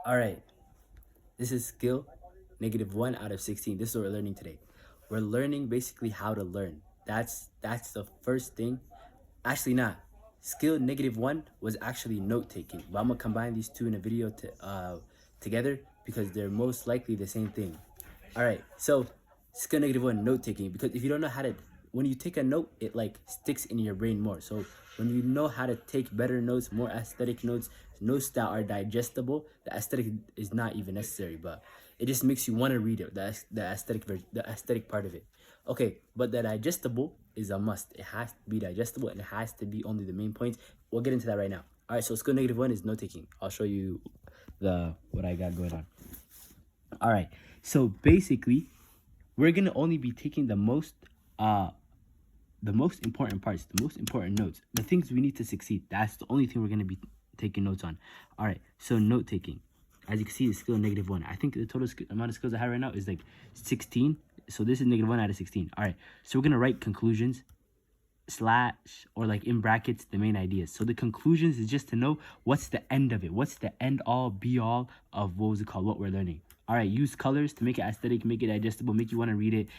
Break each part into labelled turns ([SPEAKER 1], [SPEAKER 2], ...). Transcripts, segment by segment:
[SPEAKER 1] All right, this is skill -1 out of 16. This is what we're learning today. We're learning basically how to learn. That's the first thing. Actually, not. Skill -1 was actually note taking, but I'm gonna combine these two in a video together because they're most likely the same thing. All right, so skill -1 note taking, because if you don't know how to, when you take a note, it like sticks in your brain more. So when you know how to take better notes, more aesthetic notes, notes that are digestible, the aesthetic is not even necessary, but it just makes you want to read it. The aesthetic the aesthetic part of it. Okay, but the digestible is a must. It has to be digestible and it has to be only the main points. We'll get into that right now. All right, so skill -1 is note taking. I'll show you what I got going on. All right, so basically, we're gonna only be taking the most important parts, the most important notes, the things we need to succeed. That's the only thing we're gonna be taking notes on. All right, so note taking, as you can see, is skill -1. I think the total amount of skills I have right now is like 16. So this is -1 out of 16. All right, so we're gonna write conclusions slash, or like in brackets, the main ideas. So the conclusions is just to know what's the end of it, what's the end all be all of what we're learning. All right, use colors to make it aesthetic, make it digestible, make you want to read it,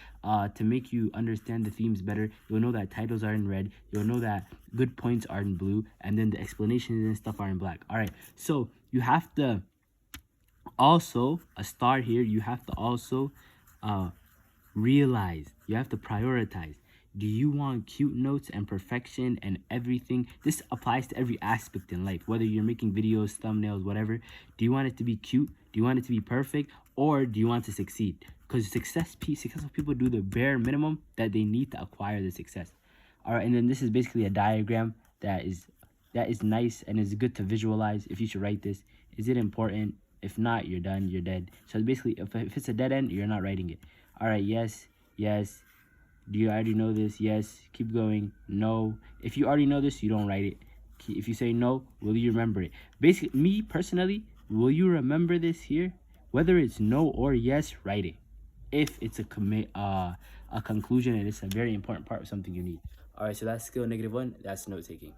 [SPEAKER 1] to make you understand the themes better. You'll know that titles are in red, you'll know that good points are in blue, and then the explanations and stuff are in black. All right, so you have to also, a star here, you have to also realize, you have to prioritize. Do you want cute notes and perfection and everything? This applies to every aspect in life, whether you're making videos, thumbnails, whatever. Do you want it to be cute? Do you want it to be perfect? Or do you want to succeed? Because successful people do the bare minimum that they need to acquire the success. All right, and then this is basically a diagram that is nice and is good to visualize. If you should write this, is it important? If not, you're done, you're dead. So basically, if it's a dead end, you're not writing it. All right, yes, yes. Do you already know this? Yes. Keep going. No. If you already know this, you don't write it. If you say no, will you remember it? Basically, me personally, will you remember this here? Whether it's no or yes, write it. If it's a conclusion and it's a very important part of something you need. All right, so that's skill -1. That's note taking.